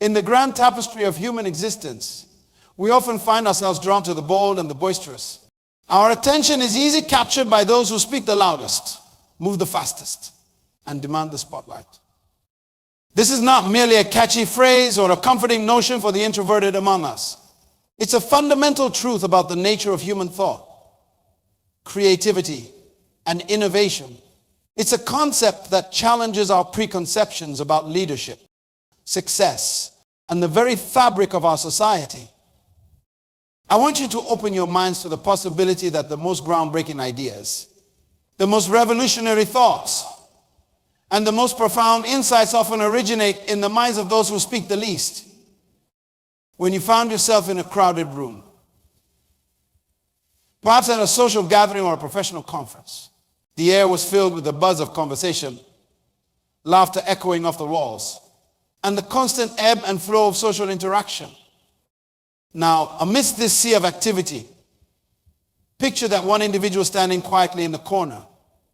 In the grand tapestry of human existence, we often find ourselves drawn to the bold and the boisterous. Our attention is easily captured by those who speak the loudest, move the fastest, and demand the spotlight. This is not merely a catchy phrase or a comforting notion for the introverted among us. It's a fundamental truth about the nature of human thought, creativity, and innovation. It's a concept that challenges our preconceptions about leadership, success, and the very fabric of our society. I want you to open your minds to the possibility that the most groundbreaking ideas, the most revolutionary thoughts, and the most profound insights often originate in the minds of those who speak the least. When you found yourself in a crowded room, perhaps at a social gathering or a professional conference, the air was filled with the buzz of conversation, laughter echoing off the walls, and the constant ebb and flow of social interaction. Now, amidst this sea of activity, picture that one individual standing quietly in the corner,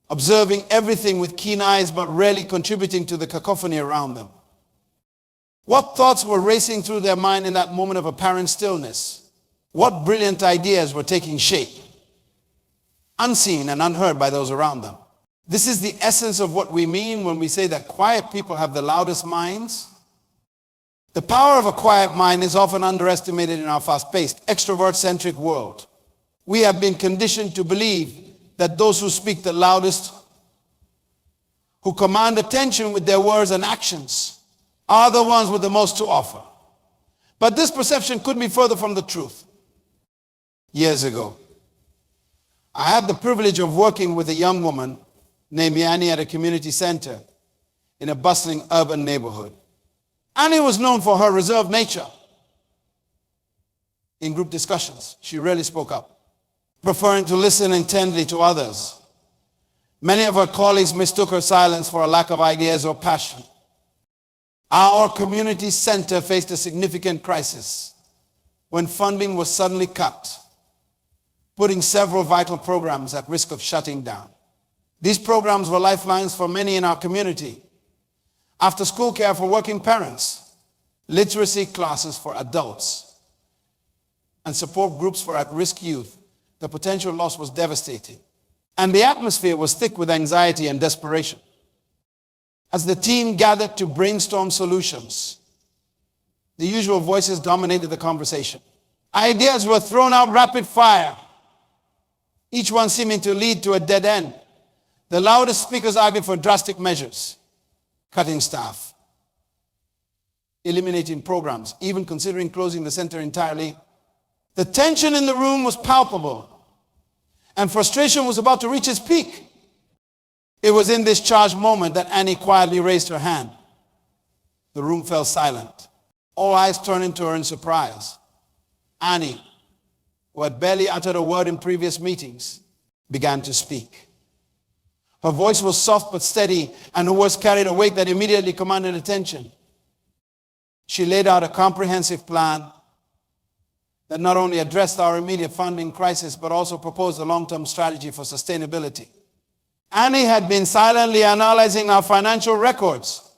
observing everything with keen eyes but rarely contributing to the cacophony around them. What thoughts were racing through their mind in that moment of apparent stillness? What brilliant ideas were taking shape, unseen and unheard by those around them? This is the essence of what we mean when we say that quiet people have the loudest minds. The power of a quiet mind is often underestimated in our fast-paced, extrovert-centric world. We have been conditioned to believe that those who speak the loudest, who command attention with their words and actions, are the ones with the most to offer. But this perception couldn't be further from the truth. Years ago, I had the privilege of working with a young woman named Annie at a community center in a bustling urban neighborhood. Annie was known for her reserved nature. In group discussions, she rarely spoke up, preferring to listen intently to others. Many of her colleagues mistook her silence for a lack of ideas or passion. Our community center faced a significant crisis when funding was suddenly cut, putting several vital programs at risk of shutting down. These programs were lifelines for many in our community. After-school care for working parents, literacy classes for adults, and support groups for at-risk youth. The potential loss was devastating, and the atmosphere was thick with anxiety and desperation. As the team gathered to brainstorm solutions, the usual voices dominated the conversation. Ideas were thrown out rapid fire, each one seeming to lead to a dead end. The loudest speakers argued for drastic measures, cutting staff, eliminating programs, even considering closing the center entirely. The tension in the room was palpable, and frustration was about to reach its peak. It was in this charged moment that Annie quietly raised her hand. The room fell silent. All eyes turned to her in surprise. Annie, who had barely uttered a word in previous meetings, began to speak. Her voice was soft but steady, and her words carried a weight that immediately commanded attention. She laid out a comprehensive plan that not only addressed our immediate funding crisis, but also proposed a long-term strategy for sustainability. Annie had been silently analyzing our financial records,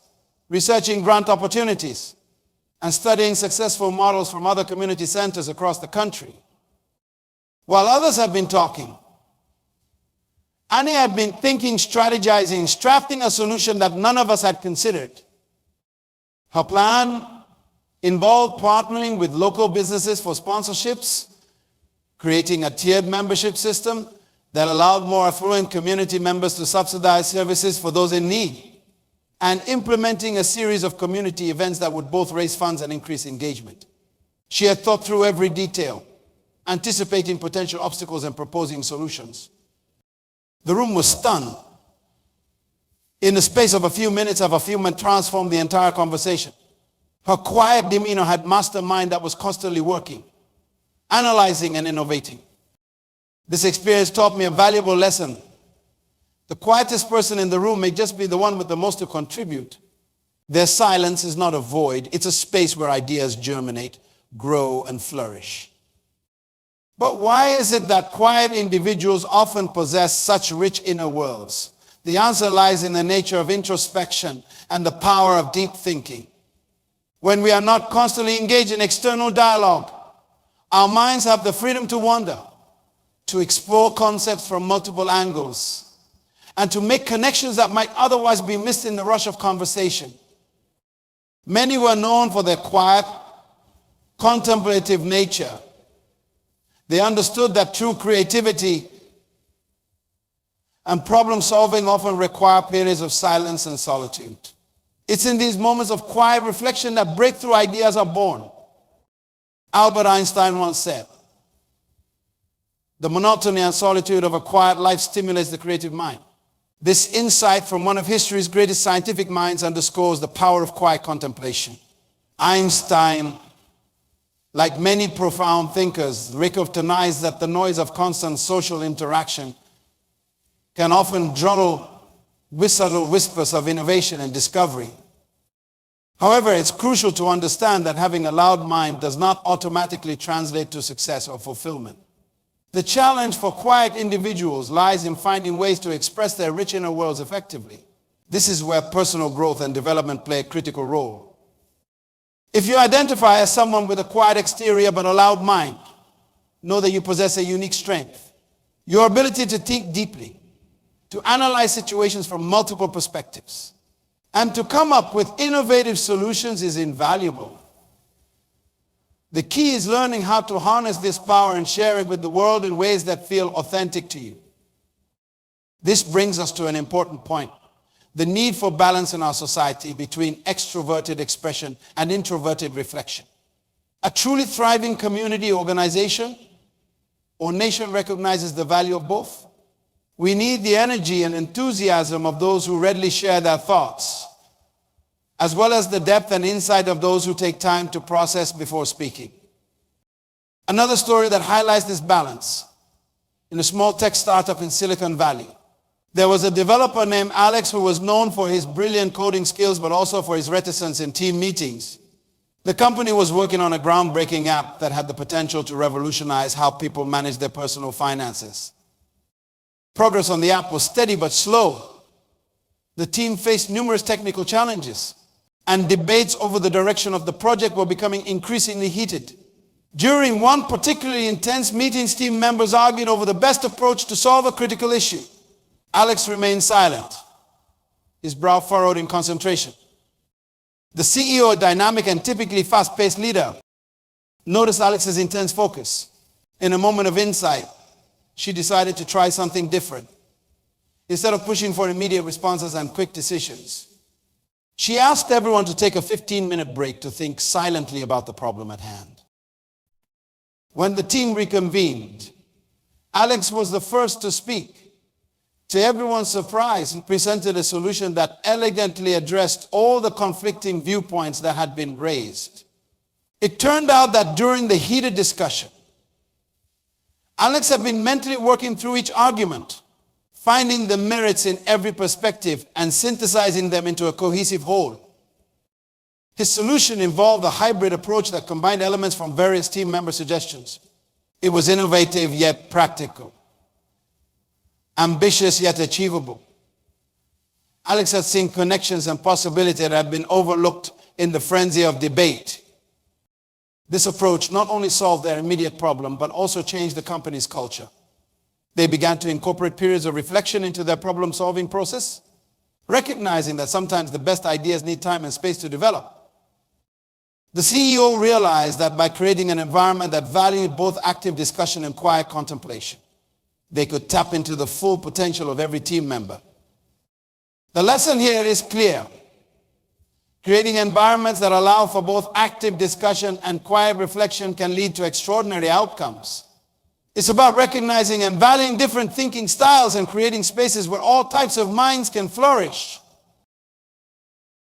researching grant opportunities, and studying successful models from other community centers across the country. While others had been talking, Annie had been thinking, strategizing, drafting a solution that none of us had considered. Her plan involved partnering with local businesses for sponsorships, creating a tiered membership system that allowed more affluent community members to subsidize services for those in need, and implementing a series of community events that would both raise funds and increase engagement. She had thought through every detail, anticipating potential obstacles and proposing solutions. The room was stunned. In the space of a few minutes, a woman transformed the entire conversation. Her quiet demeanor had mastered a mind that was constantly working, analyzing and innovating. This experience taught me a valuable lesson. The quietest person in the room may just be the one with the most to contribute. Their silence is not a void. It's a space where ideas germinate, grow, and flourish. But why is it that quiet individuals often possess such rich inner worlds? The answer lies in the nature of introspection and the power of deep thinking. when we are not constantly engaged in external dialogue, our minds have the freedom to wander, to explore concepts from multiple angles, and to make connections that might otherwise be missed in the rush of conversation. Many were known for their quiet, contemplative nature. They understood that true creativity and problem solving often require periods of silence and solitude. It's in these moments of quiet reflection that breakthrough ideas are born. Albert Einstein once said, "The monotony and solitude of a quiet life stimulates the creative mind." This insight from one of history's greatest scientific minds underscores the power of quiet contemplation. Einstein, like many profound thinkers, recognized that the noise of constant social interaction can often subtle whispers of innovation and discovery. However, it's crucial to understand that having a loud mind does not automatically translate to success or fulfillment. The challenge for quiet individuals lies in finding ways to express their rich inner worlds effectively. This is where personal growth and development play a critical role. If you identify as someone with a quiet exterior but a loud mind, know that you possess a unique strength. Your ability to think deeply, to analyze situations from multiple perspectives, and to come up with innovative solutions is invaluable. The key is learning how to harness this power and share it with the world in ways that feel authentic to you. This brings us to an important point: the need for balance in our society between extroverted expression and introverted reflection. A truly thriving community, organization, or nation recognizes the value of both. We need the energy and enthusiasm of those who readily share their thoughts, as well as the depth and insight of those who take time to process before speaking. Another story that highlights this balance: in a small tech startup in Silicon Valley, there was a developer named Alex who was known for his brilliant coding skills, but also for his reticence in team meetings. The company was working on a groundbreaking app that had the potential to revolutionize how people manage their personal finances. Progress on the app was steady but slow. The team faced numerous technical challenges, and debates over the direction of the project were becoming increasingly heated. During one particularly intense meeting, team members argued over the best approach to solve a critical issue. Alex remained silent, his brow furrowed in concentration. The CEO, a dynamic and typically fast-paced leader, noticed Alex's intense focus. In a moment of insight, she decided to try something different. Instead of pushing for immediate responses and quick decisions, she asked everyone to take a 15-minute break to think silently about the problem at hand. When the team reconvened, Alex was the first to speak. To everyone's surprise, he presented a solution that elegantly addressed all the conflicting viewpoints that had been raised. It turned out that during the heated discussion, Alex had been mentally working through each argument, finding the merits in every perspective and synthesizing them into a cohesive whole. His solution involved a hybrid approach that combined elements from various team member suggestions. It was innovative yet practical, ambitious yet achievable. Alex had seen connections and possibilities that had been overlooked in the frenzy of debate. This approach not only solved their immediate problem, but also changed the company's culture. They began to incorporate periods of reflection into their problem-solving process, recognizing that sometimes the best ideas need time and space to develop. The CEO realized that by creating an environment that valued both active discussion and quiet contemplation, they could tap into the full potential of every team member. The lesson here is clear. Creating environments that allow for both active discussion and quiet reflection can lead to extraordinary outcomes. It's about recognizing and valuing different thinking styles and creating spaces where all types of minds can flourish.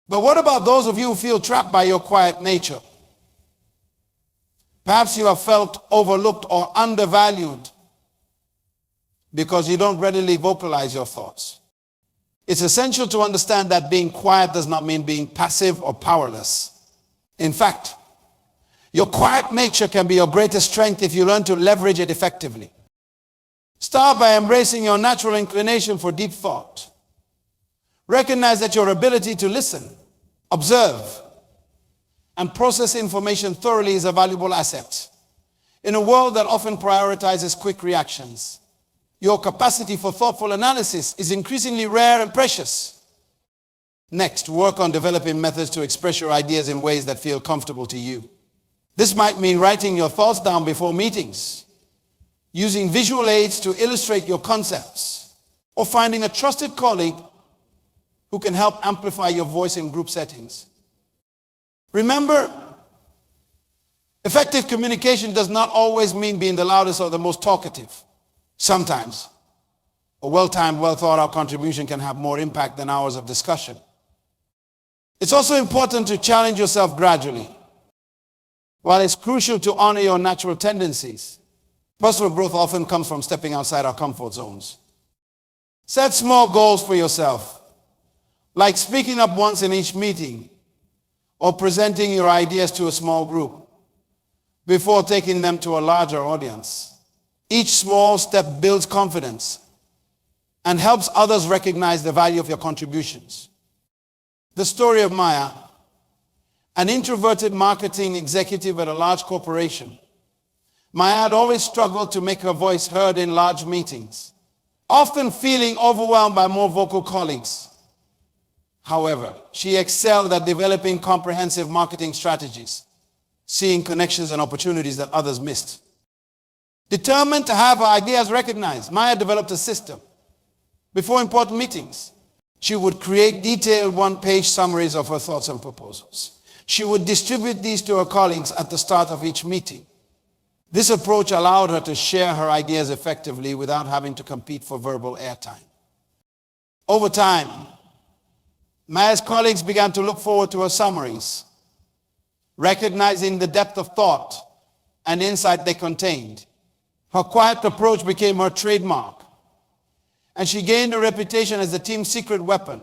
But what about those of you who feel trapped by your quiet nature? Perhaps you have felt overlooked or undervalued because you don't readily vocalize your thoughts. It's essential to understand that being quiet does not mean being passive or powerless. In fact, your quiet nature can be your greatest strength if you learn to leverage it effectively. Start by embracing your natural inclination for deep thought. Recognize that your ability to listen, observe, and process information thoroughly is a valuable asset. In a world that often prioritizes quick reactions, your capacity for thoughtful analysis is increasingly rare and precious. Next, work on developing methods to express your ideas in ways that feel comfortable to you. This might mean writing your thoughts down before meetings, using visual aids to illustrate your concepts, or finding a trusted colleague who can help amplify your voice in group settings. Remember, effective communication does not always mean being the loudest or the most talkative. Sometimes, a well-timed, well-thought-out contribution can have more impact than hours of discussion. It's also important to challenge yourself gradually. While it's crucial to honor your natural tendencies, personal growth often comes from stepping outside our comfort zones. Set small goals for yourself, like speaking up once in each meeting or presenting your ideas to a small group before taking them to a larger audience. Each small step builds confidence and helps others recognize the value of your contributions. The story of Maya, an introverted marketing executive at a large corporation. Maya had always struggled to make her voice heard in large meetings, often feeling overwhelmed by more vocal colleagues. However, she excelled at developing comprehensive marketing strategies, seeing connections and opportunities that others missed. Determined to have her ideas recognized, Maya developed a system. Before important meetings, she would create detailed one-page summaries of her thoughts and proposals. She would distribute these to her colleagues at the start of each meeting. This approach allowed her to share her ideas effectively without having to compete for verbal airtime. Over time, Maya's colleagues began to look forward to her summaries, recognizing the depth of thought and insight they contained. Her quiet approach became her trademark, and she gained a reputation as the team's secret weapon,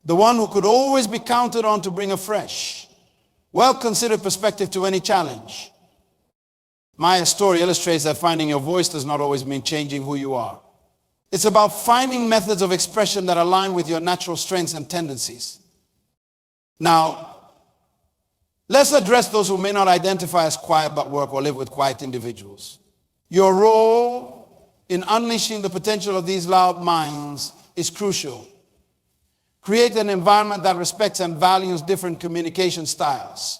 the one who could always be counted on to bring a fresh, well-considered perspective to any challenge. Maya's story illustrates that finding your voice does not always mean changing who you are. It's about finding methods of expression that align with your natural strengths and tendencies. Now, let's address those who may not identify as quiet but work or live with quiet individuals. Your role in unleashing the potential of these loud minds is crucial. Create an environment that respects and values different communication styles.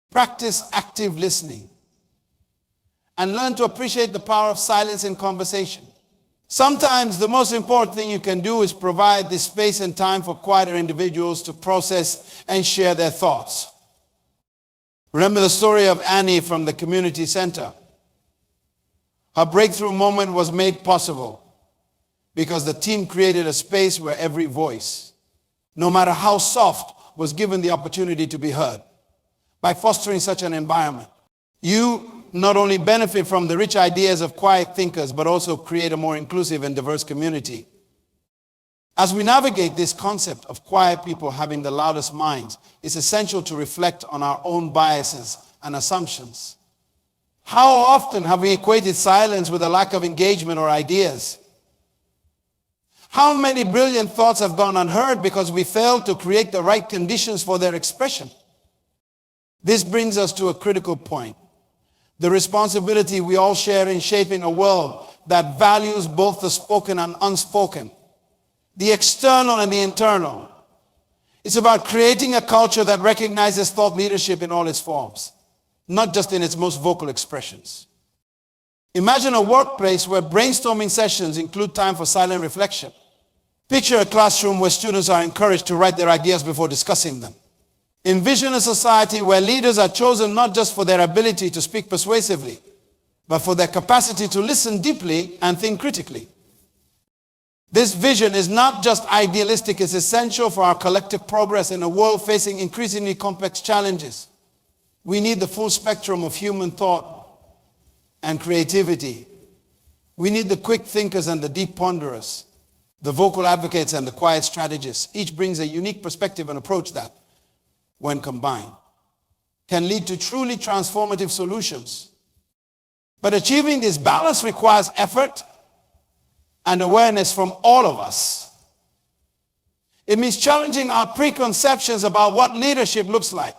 Practice active listening. And learn to appreciate the power of silence in conversation. Sometimes the most important thing you can do is provide the space and time for quieter individuals to process and share their thoughts. Remember the story of Annie from the community center. Her breakthrough moment was made possible because the team created a space where every voice, no matter how soft, was given the opportunity to be heard. By fostering such an environment, you not only benefit from the rich ideas of quiet thinkers, but also create a more inclusive and diverse community. As we navigate this concept of quiet people having the loudest minds, it's essential to reflect on our own biases and assumptions. How often have we equated silence with a lack of engagement or ideas? How many brilliant thoughts have gone unheard because we failed to create the right conditions for their expression? This brings us to a critical point. The responsibility we all share in shaping a world that values both the spoken and unspoken, the external and the internal. It's about creating a culture that recognizes thought leadership in all its forms, not just in its most vocal expressions. Imagine a workplace where brainstorming sessions include time for silent reflection. Picture a classroom where students are encouraged to write their ideas before discussing them. Envision a society where leaders are chosen not just for their ability to speak persuasively, but for their capacity to listen deeply and think critically. This vision is not just idealistic, it's essential for our collective progress in a world facing increasingly complex challenges. We need the full spectrum of human thought and creativity. We need the quick thinkers and the deep ponderers, the vocal advocates and the quiet strategists. Each brings a unique perspective and approach that, when combined, can lead to truly transformative solutions. But achieving this balance requires effort and awareness from all of us. It means challenging our preconceptions about what leadership looks like.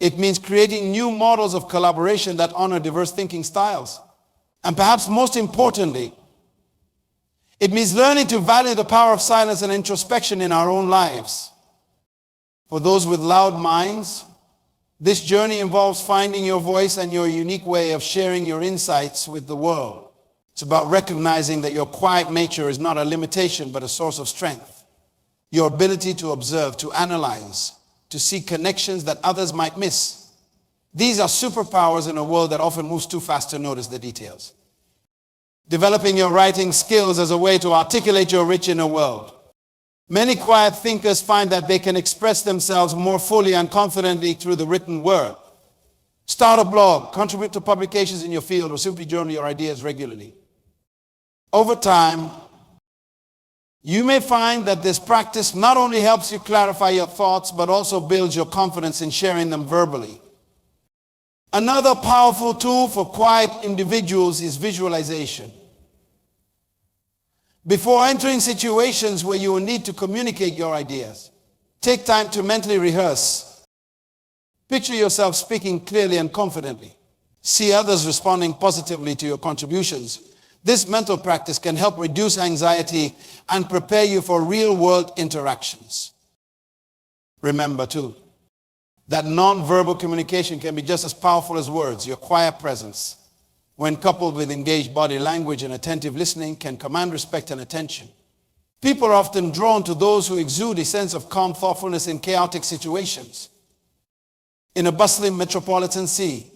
It means creating new models of collaboration that honor diverse thinking styles. And perhaps most importantly, it means learning to value the power of silence and introspection in our own lives. For those with loud minds, this journey involves finding your voice and your unique way of sharing your insights with the world. It's about recognizing that your quiet nature is not a limitation but a source of strength. Your ability to observe, to analyze, to see connections that others might miss. These are superpowers in a world that often moves too fast to notice the details. Developing your writing skills as a way to articulate your rich inner world. Many quiet thinkers find that they can express themselves more fully and confidently through the written word. Start a blog, contribute to publications in your field, or simply journal your ideas regularly. Over time, you may find that this practice not only helps you clarify your thoughts, but also builds your confidence in sharing them verbally. Another powerful tool for quiet individuals is visualization. Before entering situations where you will need to communicate your ideas, take time to mentally rehearse. Picture yourself speaking clearly and confidently. See others responding positively to your contributions. This mental practice can help reduce anxiety and prepare you for real-world interactions. Remember, too, that non-verbal communication can be just as powerful as words. Your quiet presence, when coupled with engaged body language and attentive listening, can command respect and attention. People are often drawn to those who exude a sense of calm thoughtfulness in chaotic situations. In a bustling metropolitan city,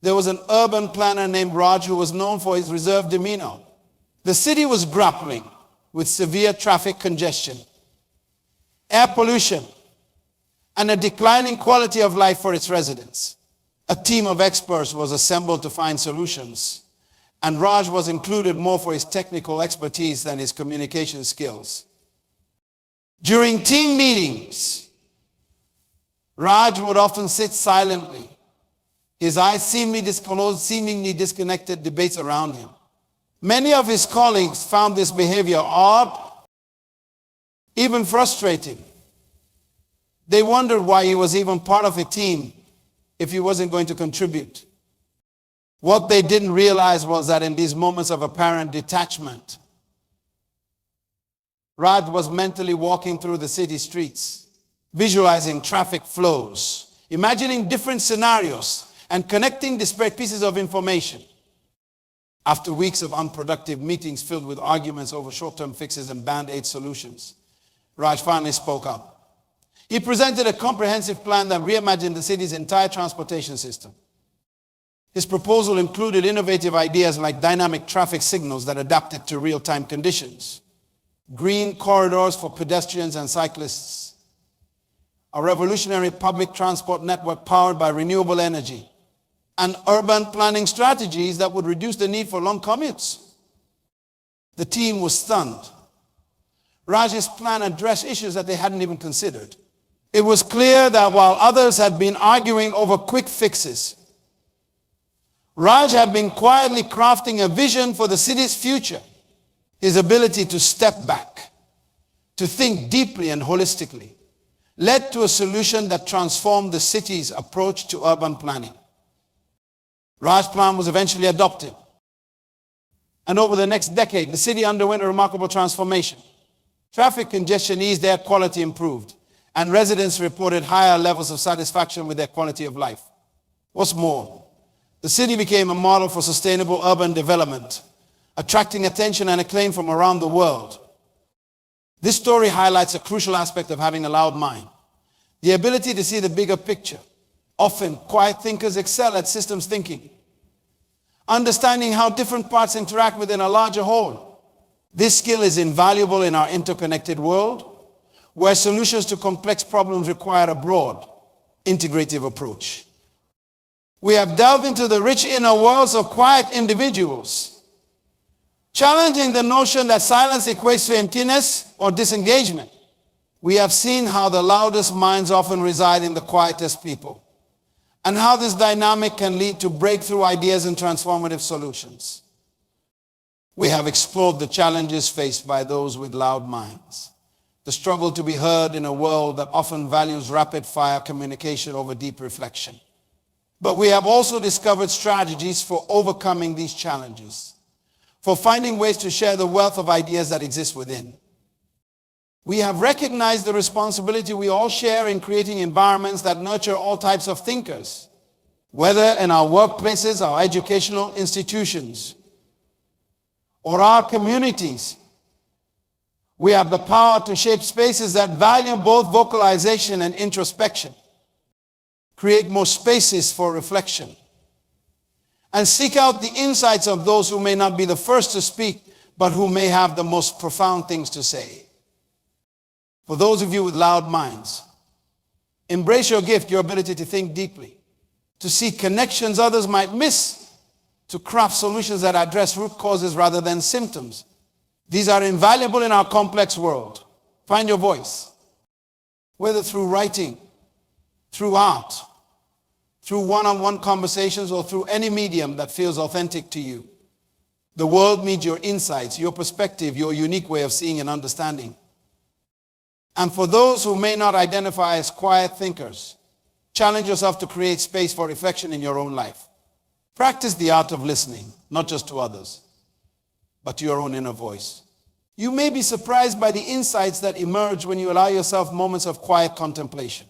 there was an urban planner named Raj who was known for his reserved demeanor. The city was grappling with severe traffic congestion, air pollution, and a declining quality of life for its residents. A team of experts was assembled to find solutions, and Raj was included more for his technical expertise than his communication skills. During team meetings, Raj would often sit silently, his eyes seemingly disconnected debates around him. Many of his colleagues found this behavior odd, even frustrating. They wondered why he was even part of a team if he wasn't going to contribute. What they didn't realize was that in these moments of apparent detachment, Raj was mentally walking through the city streets, visualizing traffic flows, imagining different scenarios, and connecting disparate pieces of information. After weeks of unproductive meetings filled with arguments over short-term fixes and band-aid solutions, Raj finally spoke up. He presented a comprehensive plan that reimagined the city's entire transportation system. His proposal included innovative ideas like dynamic traffic signals that adapted to real-time conditions, green corridors for pedestrians and cyclists, a revolutionary public transport network powered by renewable energy, and urban planning strategies that would reduce the need for long commutes. The team was stunned. Raj's plan addressed issues that they hadn't even considered. It was clear that while others had been arguing over quick fixes, Raj had been quietly crafting a vision for the city's future. His ability to step back, to think deeply and holistically, led to a solution that transformed the city's approach to urban planning. Raj's plan was eventually adopted. And over the next decade, the city underwent a remarkable transformation. Traffic congestion eased, air quality improved, and residents reported higher levels of satisfaction with their quality of life. What's more, the city became a model for sustainable urban development, attracting attention and acclaim from around the world. This story highlights a crucial aspect of having a loud mind, the ability to see the bigger picture. Often, quiet thinkers excel at systems thinking, understanding how different parts interact within a larger whole. This skill is invaluable in our interconnected world, where solutions to complex problems require a broad, integrative approach. We have delved into the rich inner worlds of quiet individuals, challenging the notion that silence equates to emptiness or disengagement. We have seen how the loudest minds often reside in the quietest people, and how this dynamic can lead to breakthrough ideas and transformative solutions. We have explored the challenges faced by those with loud minds, the the struggle to be heard in a world that often values rapid-fire communication over deep reflection. But we have also discovered strategies for overcoming these challenges, for finding ways to share the wealth of ideas that exist within. We have recognized the responsibility we all share in creating environments that nurture all types of thinkers, whether in our workplaces, our educational institutions, or our communities. We have the power to shape spaces that value both vocalization and introspection, create more spaces for reflection, and seek out the insights of those who may not be the first to speak, but who may have the most profound things to say. For those of you with loud minds, embrace your gift, your ability to think deeply, to see connections others might miss, to craft solutions that address root causes rather than symptoms. These are invaluable in our complex world. Find your voice, whether through writing, through art, through one-on-one conversations, or through any medium that feels authentic to you. The world needs your insights, your perspective, your unique way of seeing and understanding. And for those who may not identify as quiet thinkers, challenge yourself to create space for reflection in your own life. Practice the art of listening, not just to others, but to your own inner voice. You may be surprised by the insights that emerge when you allow yourself moments of quiet contemplation.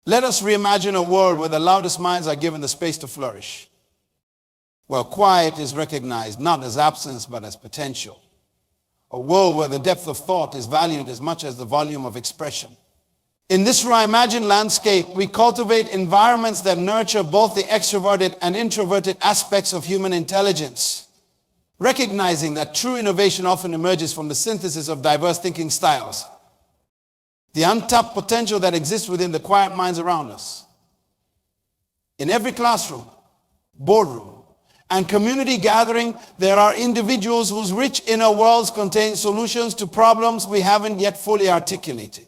Let us reimagine a world where the loudest minds are given the space to flourish, where quiet is recognized not as absence but as potential. A world where the depth of thought is valued as much as the volume of expression. In this reimagined landscape, we cultivate environments that nurture both the extroverted and introverted aspects of human intelligence, recognizing that true innovation often emerges from the synthesis of diverse thinking styles, the untapped potential that exists within the quiet minds around us. In every classroom, boardroom, and community gathering, there are individuals whose rich inner worlds contain solutions to problems we haven't yet fully articulated.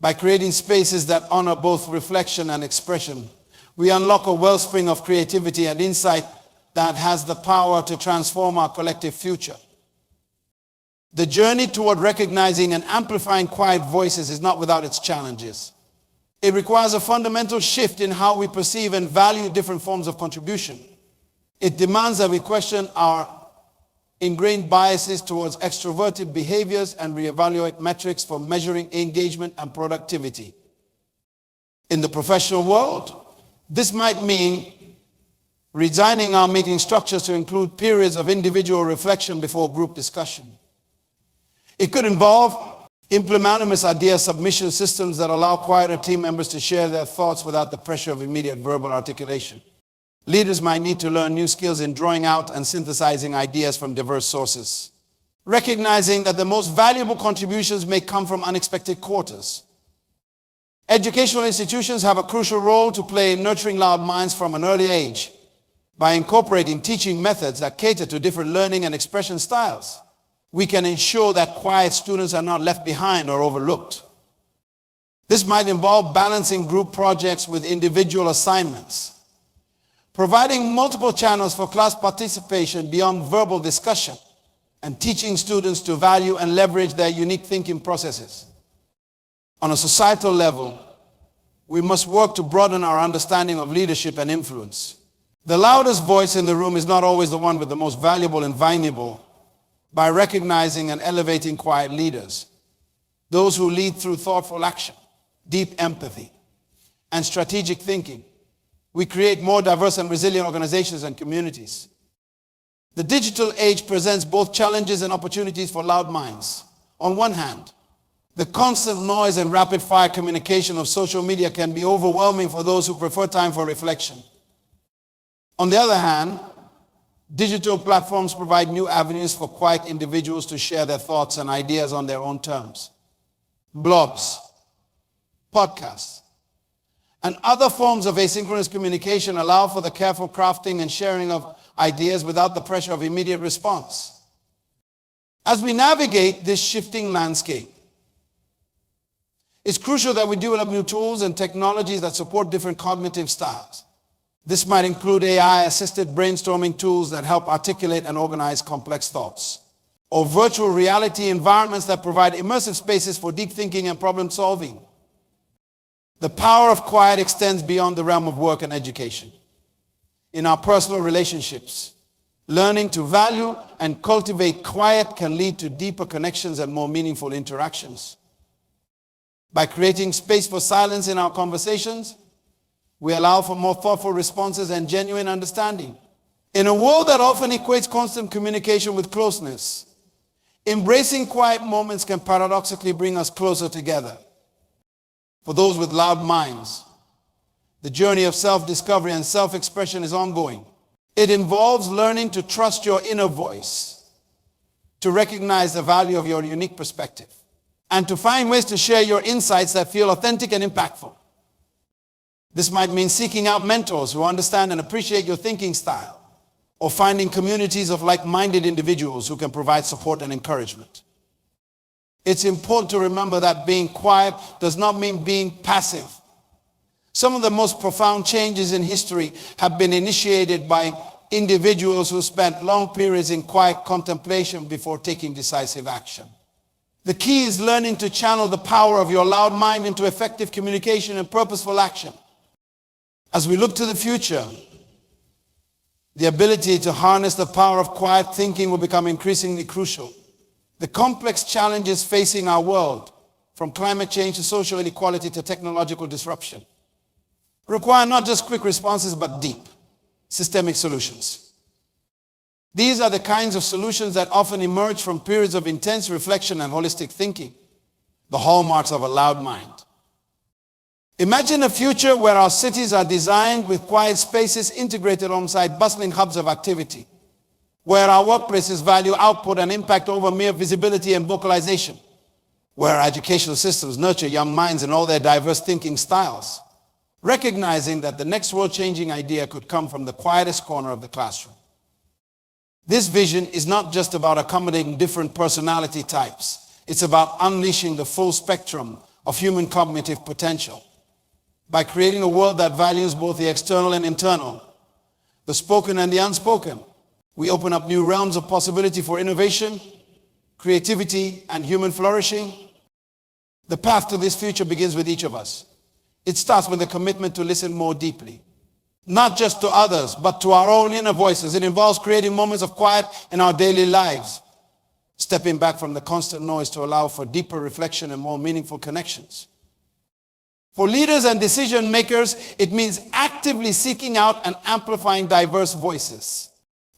By creating spaces that honor both reflection and expression, we unlock a wellspring of creativity and insight that has the power to transform our collective future. The journey toward recognizing and amplifying quiet voices is not without its challenges. It requires a fundamental shift in how we perceive and value different forms of contribution. It demands that we question our ingrained biases towards extroverted behaviors and reevaluate metrics for measuring engagement and productivity. In the professional world, this might mean redesigning our meeting structures to include periods of individual reflection before group discussion. It could involve implementing idea submission systems that allow quieter team members to share their thoughts without the pressure of immediate verbal articulation. Leaders might need to learn new skills in drawing out and synthesizing ideas from diverse sources, recognizing that the most valuable contributions may come from unexpected quarters. Educational institutions have a crucial role to play in nurturing loud minds from an early age by incorporating teaching methods that cater to different learning and expression styles. We can ensure that quiet students are not left behind or overlooked. This might involve balancing group projects with individual assignments, providing multiple channels for class participation beyond verbal discussion, and teaching students to value and leverage their unique thinking processes. On a societal level, we must work to broaden our understanding of leadership and influence. The loudest voice in the room is not always the one with the most valuable and valuable. By recognizing and elevating quiet leaders, those who lead through thoughtful action, deep empathy, and strategic thinking, we create more diverse and resilient organizations and communities. The digital age presents both challenges and opportunities for loud minds. On one hand, the constant noise and rapid-fire communication of social media can be overwhelming for those who prefer time for reflection. On the other hand, digital platforms provide new avenues for quiet individuals to share their thoughts and ideas on their own terms. Blogs, podcasts, and other forms of asynchronous communication allow for the careful crafting and sharing of ideas without the pressure of immediate response. As we navigate this shifting landscape, it's crucial that we develop new tools and technologies that support different cognitive styles. This might include AI-assisted brainstorming tools that help articulate and organize complex thoughts, or virtual reality environments that provide immersive spaces for deep thinking and problem solving. The power of quiet extends beyond the realm of work and education. In our personal relationships, learning to value and cultivate quiet can lead to deeper connections and more meaningful interactions. By creating space for silence in our conversations, we allow for more thoughtful responses and genuine understanding. In a world that often equates constant communication with closeness, embracing quiet moments can paradoxically bring us closer together. For those with loud minds, the journey of self-discovery and self-expression is ongoing. It involves learning to trust your inner voice, to recognize the value of your unique perspective, and to find ways to share your insights that feel authentic and impactful. This might mean seeking out mentors who understand and appreciate your thinking style, or finding communities of like-minded individuals who can provide support and encouragement. It's important to remember that being quiet does not mean being passive. Some of the most profound changes in history have been initiated by individuals who spent long periods in quiet contemplation before taking decisive action. The key is learning to channel the power of your loud mind into effective communication and purposeful action. As we look to the future, the ability to harness the power of quiet thinking will become increasingly crucial. The complex challenges facing our world, from climate change to social inequality to technological disruption, require not just quick responses but deep, systemic solutions. These are the kinds of solutions that often emerge from periods of intense reflection and holistic thinking, the hallmarks of a loud mind. Imagine a future where our cities are designed with quiet spaces integrated alongside bustling hubs of activity, where our workplaces value output and impact over mere visibility and vocalization, where our educational systems nurture young minds in all their diverse thinking styles, recognizing that the next world-changing idea could come from the quietest corner of the classroom. This vision is not just about accommodating different personality types. It's about unleashing the full spectrum of human cognitive potential. By creating a world that values both the external and internal, the spoken and the unspoken, we open up new realms of possibility for innovation, creativity, and human flourishing. The path to this future begins with each of us. It starts with a commitment to listen more deeply, not just to others, but to our own inner voices. It involves creating moments of quiet in our daily lives, stepping back from the constant noise to allow for deeper reflection and more meaningful connections. For leaders and decision makers, it means actively seeking out and amplifying diverse voices,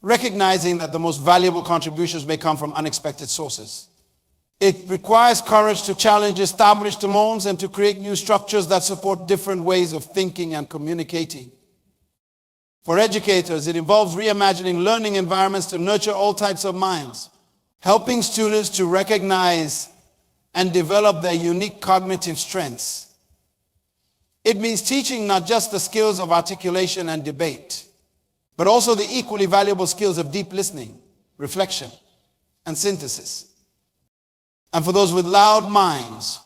recognizing that the most valuable contributions may come from unexpected sources. It requires courage to challenge established norms and to create new structures that support different ways of thinking and communicating. For educators, it involves reimagining learning environments to nurture all types of minds, helping students to recognize and develop their unique cognitive strengths. It means teaching not just the skills of articulation and debate, but also the equally valuable skills of deep listening, reflection, and synthesis. And for those with loud minds,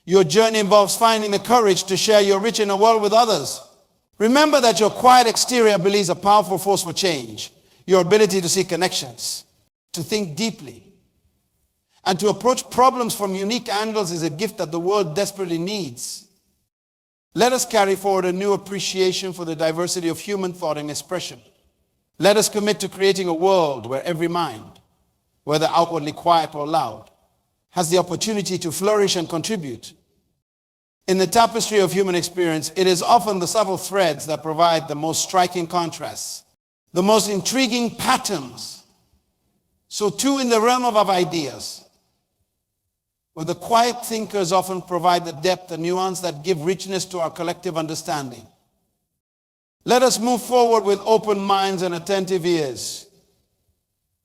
your journey involves finding the courage to share your rich inner world with others. Remember that your quiet exterior believes a powerful force for change, your ability to see connections, to think deeply, and to approach problems from unique angles is a gift that the world desperately needs. Let us carry forward a new appreciation for the diversity of human thought and expression. Let us commit to creating a world where every mind, whether outwardly quiet or loud, has the opportunity to flourish and contribute. In the tapestry of human experience, it is often the subtle threads that provide the most striking contrasts, the most intriguing patterns. So too in the realm of ideas, where the quiet thinkers often provide the depth and nuance that give richness to our collective understanding. Let us move forward with open minds and attentive ears,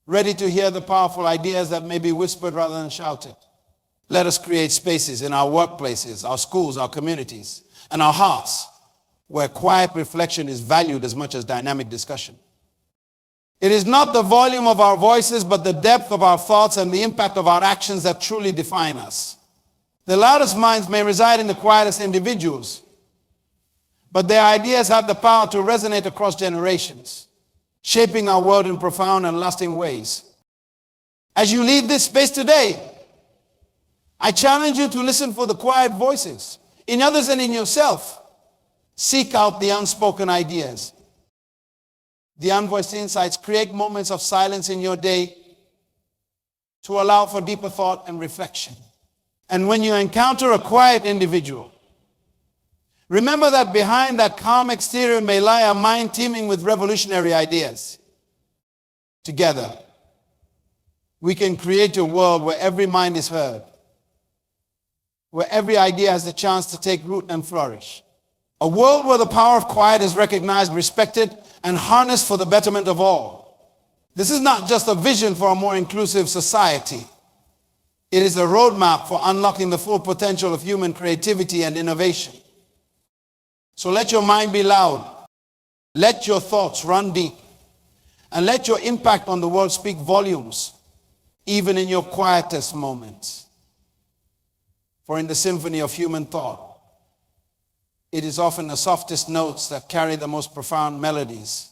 ready to hear the powerful ideas that may be whispered rather than shouted. Let us create spaces in our workplaces, our schools, our communities, and our hearts, where quiet reflection is valued as much as dynamic discussion. It is not the volume of our voices, but the depth of our thoughts and the impact of our actions that truly define us. The loudest minds may reside in the quietest individuals, but their ideas have the power to resonate across generations, shaping our world in profound and lasting ways. As you leave this space today, I challenge you to listen for the quiet voices in others and in yourself. Seek out the unspoken ideas, the unvoiced insights. Create moments of silence in your day to allow for deeper thought and reflection. And when you encounter a quiet individual, remember that behind that calm exterior may lie a mind teeming with revolutionary ideas. Together, we can create a world where every mind is heard, where every idea has the chance to take root and flourish. A world where the power of quiet is recognized, respected, and harnessed for the betterment of all. This is not just a vision for a more inclusive society. It is a roadmap for unlocking the full potential of human creativity and innovation. So let your mind be loud. Let your thoughts run deep. And let your impact on the world speak volumes, even in your quietest moments. For in the symphony of human thought, it is often the softest notes that carry the most profound melodies.